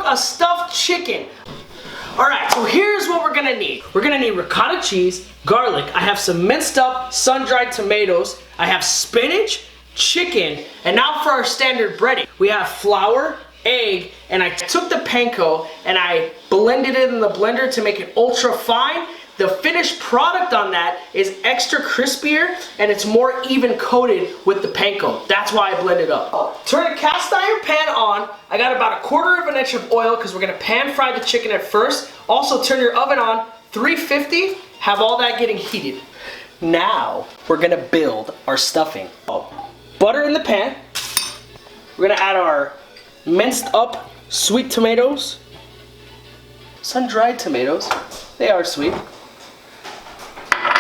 a stuffed chicken. All right, so here's what we're gonna need. We're gonna need ricotta cheese, garlic. I have some minced up sun-dried tomatoes. I have spinach, chicken, and now for our standard breading. We have flour, egg, and I took the panko and I blended it in the blender to make it ultra fine. The finished product on that is extra crispier and it's more even coated with the panko. That's why I blend it up. Turn a cast iron pan on. I got about 1/4 inch of oil because we're gonna pan fry the chicken at first. Also turn your oven on 350, have all that getting heated. Now we're gonna build our stuffing. Butter in the pan. We're gonna add our minced up sweet tomatoes. Sun-dried tomatoes, they are sweet.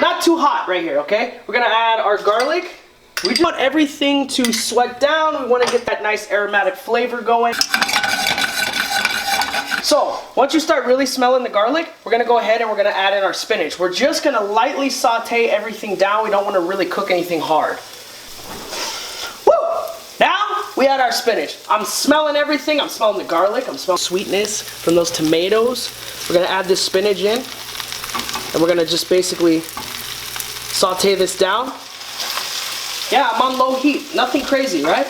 Not too hot right here, okay? We're gonna add our garlic. We just want everything to sweat down. We wanna get that nice aromatic flavor going. So, once you start really smelling the garlic, we're gonna go ahead and we're gonna add in our spinach. We're just gonna lightly saute everything down. We don't wanna really cook anything hard. Woo! Now, we add our spinach. I'm smelling everything. I'm smelling the garlic. I'm smelling sweetness from those tomatoes. We're gonna add this spinach in. And we're gonna just basically saute this down. Yeah, I'm on low heat, nothing crazy, right?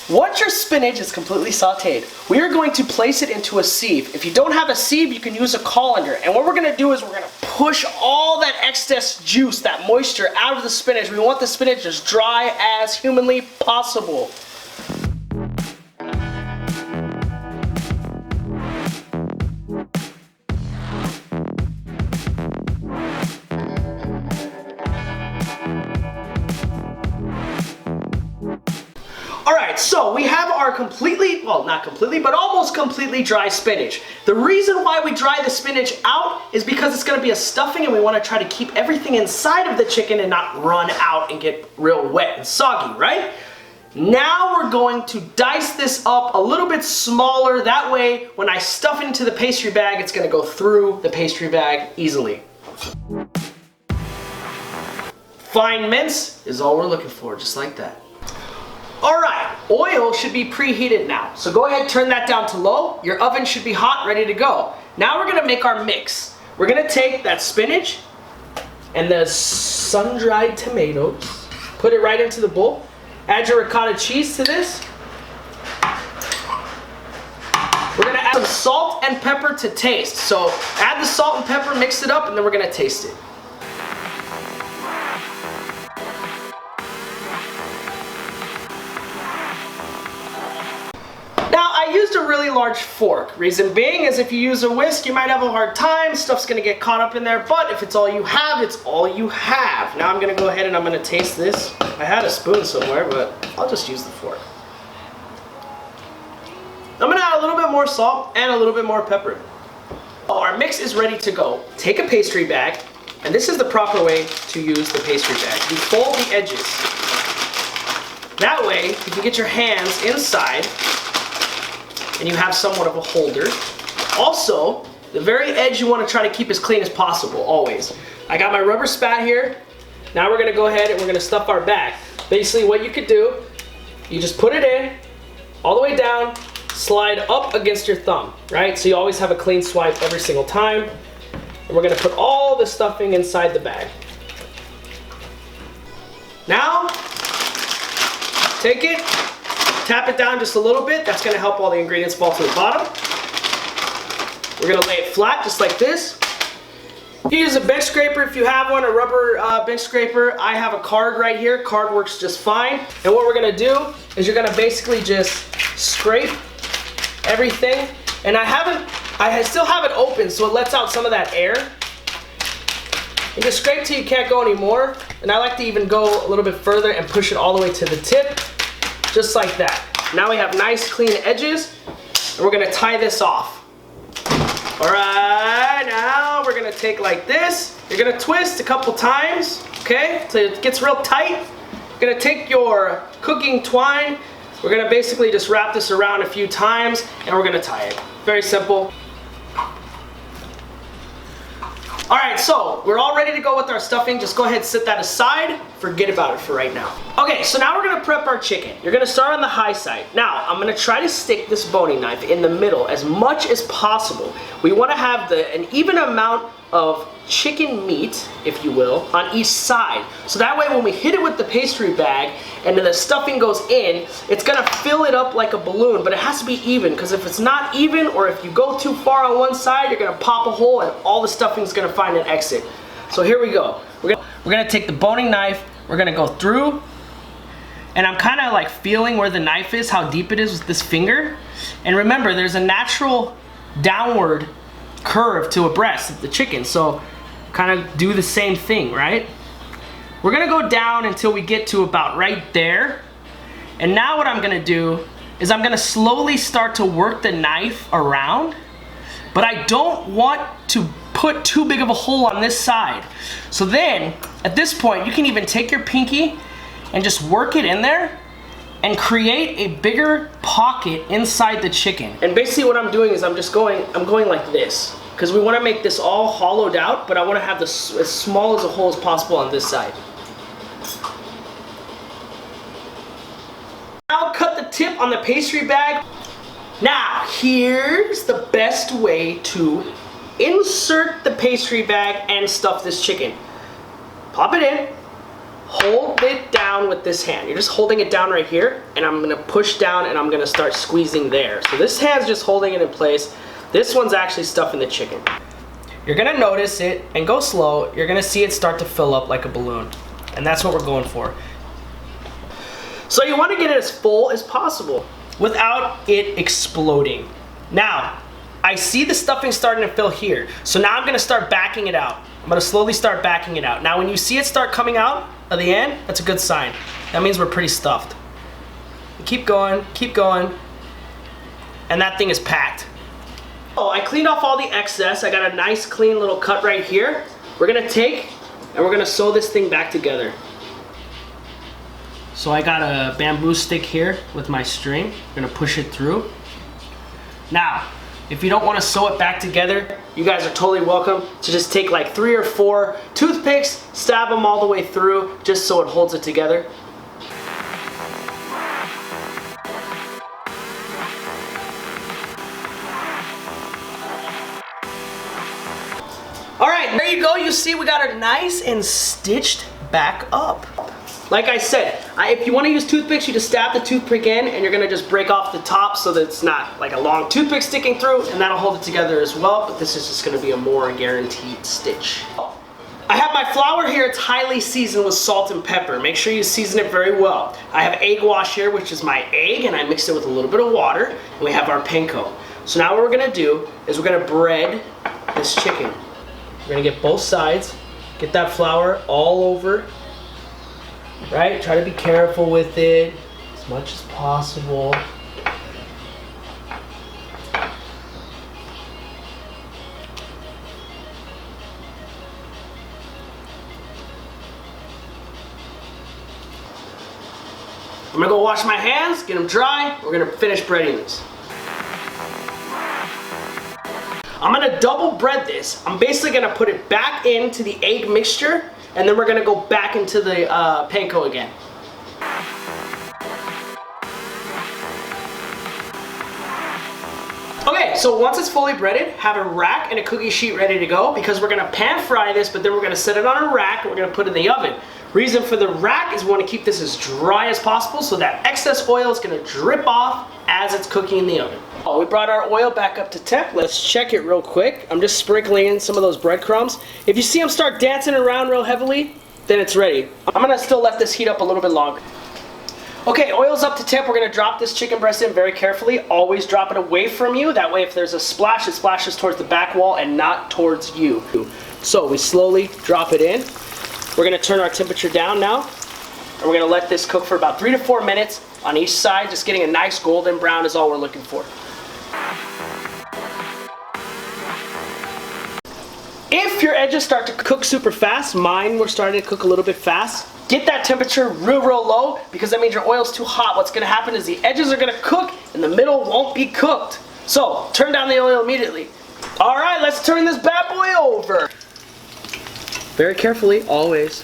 Once your spinach is completely sauteed, we are going to place it into a sieve. If you don't have a sieve, you can use a colander. And what we're gonna do is we're gonna push all that excess juice, that moisture out of the spinach. We want the spinach as dry as humanly possible. Alright, so we have our completely, well not completely, but almost completely dry spinach. The reason why we dry the spinach out is because it's going to be a stuffing and we want to try to keep everything inside of the chicken and not run out and get real wet and soggy, right? Now we're going to dice this up a little bit smaller, that way when I stuff it into the pastry bag, it's going to go through the pastry bag easily. Fine mince is all we're looking for, just like that. Alright, oil should be preheated now. So go ahead, turn that down to low. Your oven should be hot, ready to go. Now we're gonna make our mix. We're gonna take that spinach and the sun-dried tomatoes, put it right into the bowl. Add your ricotta cheese to this. We're gonna add some salt and pepper to taste. So add the salt and pepper, mix it up, and then we're gonna taste it. Now, I used a really large fork. Reason being is if you use a whisk, you might have a hard time. Stuff's gonna get caught up in there, but if it's all you have, it's all you have. Now I'm gonna go ahead and I'm gonna taste this. I had a spoon somewhere, but I'll just use the fork. I'm gonna add a little bit more salt and a little bit more pepper. Our mix is ready to go. Take a pastry bag, and this is the proper way to use the pastry bag. You fold the edges. That way, you can get your hands inside and you have somewhat of a holder. Also, the very edge you want to try to keep as clean as possible, always. I got my rubber spat here. Now we're going to go ahead and we're going to stuff our bag. Basically what you could do, you just put it in, all the way down, slide up against your thumb, right? So you always have a clean swipe every single time. And we're going to put all the stuffing inside the bag. Now, take it, tap it down just a little bit. That's going to help all the ingredients fall to the bottom. We're going to lay it flat just like this. You use a bench scraper if you have one, a rubber bench scraper. I have a card right here. Card works just fine. And what we're going to do is you're going to basically just scrape everything. And I still have it open so it lets out some of that air. And just scrape till you can't go anymore. And I like to even go a little bit further and push it all the way to the tip. Just like that. Now we have nice clean edges, and we're gonna tie this off. All right, now we're gonna take like this. You're gonna twist a couple times, okay, so it gets real tight. You're gonna take your cooking twine. We're gonna basically just wrap this around a few times, and we're gonna tie it. Very simple. All right, so we're all ready to go with our stuffing. Just go ahead and set that aside forget about it for right now. Okay, so now we're gonna prep our chicken. You're gonna start on the high side. Now, I'm gonna try to stick this boning knife in the middle as much as possible. We wanna have an even amount of chicken meat, if you will, on each side. So that way when we hit it with the pastry bag and then the stuffing goes in, it's gonna fill it up like a balloon, but it has to be even, because if it's not even, or if you go too far on one side, you're gonna pop a hole and all the stuffing's gonna find an exit. So here we go. We're gonna take the boning knife, we're gonna go through, and I'm kind of like feeling where the knife is, how deep it is with this finger. And remember, there's a natural downward curve to a breast of the chicken, so kind of do the same thing, right? We're gonna go down until we get to about right there. And now what I'm gonna do is I'm gonna slowly start to work the knife around, but I don't want to put too big of a hole on this side. So then, at this point, you can even take your pinky and just work it in there and create a bigger pocket inside the chicken. And basically what I'm doing is I'm going like this, because we want to make this all hollowed out, but I want to have this as small as a hole as possible on this side. Now cut the tip on the pastry bag. Now here's the best way to insert the pastry bag and stuff this chicken. Pop it in, hold it down with this hand. You're just holding it down right here, and I'm gonna push down and I'm gonna start squeezing there. So this hand's just holding it in place. This one's actually stuffing the chicken. You're gonna notice it and go slow. You're gonna see it start to fill up like a balloon. And that's what we're going for. So you wanna get it as full as possible without it exploding. Now, I see the stuffing starting to fill here. So now I'm gonna start backing it out. I'm gonna slowly start backing it out. Now when you see it start coming out at the end, that's a good sign. That means we're pretty stuffed. Keep going, and that thing is packed. Oh, I cleaned off all the excess. I got a nice clean little cut right here. We're gonna take and we're gonna sew this thing back together. So I got a bamboo stick here with my string. I'm gonna push it through. Now, if you don't want to sew it back together, you guys are totally welcome to just take like 3 or 4 toothpicks, stab them all the way through, just so it holds it together. All right, there you go. You see we got it nice and stitched back up. Like I said, if you want to use toothpicks, you just stab the toothpick in and you're going to just break off the top so that it's not like a long toothpick sticking through, and that'll hold it together as well, but this is just going to be a more guaranteed stitch. I have my flour here. It's highly seasoned with salt and pepper. Make sure you season it very well. I have egg wash here, which is my egg, and I mixed it with a little bit of water, and we have our panko. So now what we're going to do is we're going to bread this chicken. We're going to get both sides, get that flour all over. Right? Try to be careful with it as much as possible. I'm gonna go wash my hands, get them dry. We're gonna finish breading this. I'm gonna double bread this. I'm basically gonna put it back into the egg mixture, and then we're gonna go back into the panko again. Okay, so once it's fully breaded, have a rack and a cookie sheet ready to go, because we're gonna pan fry this, but then we're gonna set it on a rack and we're gonna put it in the oven. Reason for the rack is we wanna keep this as dry as possible so that excess oil is gonna drip off as it's cooking in the oven. Oh, we brought our oil back up to temp. Let's check it real quick. I'm just sprinkling in some of those breadcrumbs. If you see them start dancing around real heavily, then it's ready. I'm gonna still let this heat up a little bit longer. Okay, oil's up to temp. We're gonna drop this chicken breast in very carefully. Always drop it away from you. That way if there's a splash, it splashes towards the back wall and not towards you. So we slowly drop it in. We're gonna turn our temperature down now, and we're gonna let this cook for about 3 to 4 minutes on each side. Just getting a nice golden brown is all we're looking for. If your edges start to cook super fast, mine were starting to cook a little bit fast, get that temperature real low, because that means your oil's too hot. What's gonna happen is the edges are gonna cook and the middle won't be cooked. So turn down the oil immediately. All right, let's turn this bad boy over. Very carefully, always.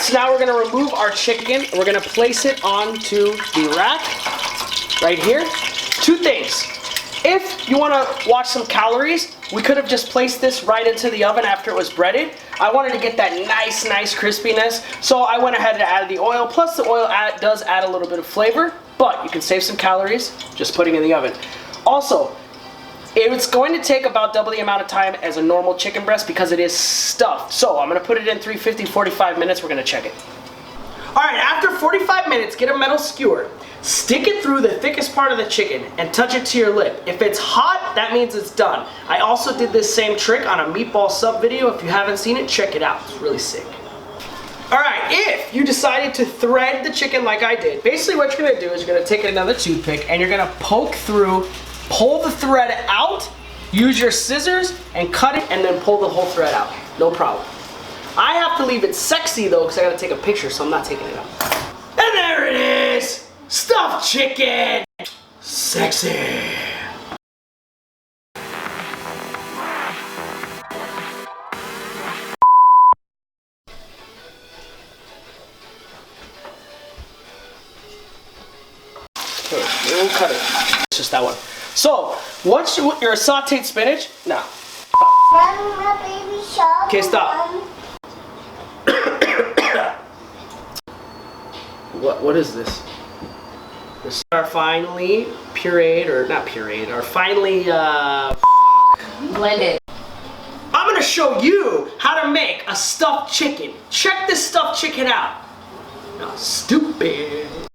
So now we're gonna remove our chicken. We're gonna place it onto the rack right here. Two things. If you wanna watch some calories, we could have just placed this right into the oven after it was breaded. I wanted to get that nice crispiness, so I went ahead and added the oil. Plus the oil does add a little bit of flavor, but you can save some calories just putting it in the oven. Also, it's going to take about double the amount of time as a normal chicken breast because it is stuffed. So I'm gonna put it in 350, 45 minutes, we're gonna check it. All right, after 45 minutes, get a metal skewer. Stick it through the thickest part of the chicken and touch it to your lip. If it's hot, that means it's done. I also did this same trick on a meatball sub video. If you haven't seen it, check it out. It's really sick. All right, if you decided to thread the chicken like I did, basically what you're gonna do is you're gonna take another toothpick and you're gonna poke through, pull the thread out, use your scissors and cut it and then pull the whole thread out. No problem. I have to leave it sexy though because I gotta take a picture, so I'm not taking it out. And there it is! Stuffed chicken! Sexy! Okay, we'll cut it. It's just that one. So, once your sauteed spinach, no. Okay, stop. What is this? This are finely pureed, or not pureed, or finely blended. I'm gonna show you how to make a stuffed chicken. Check this stuffed chicken out. No, stupid.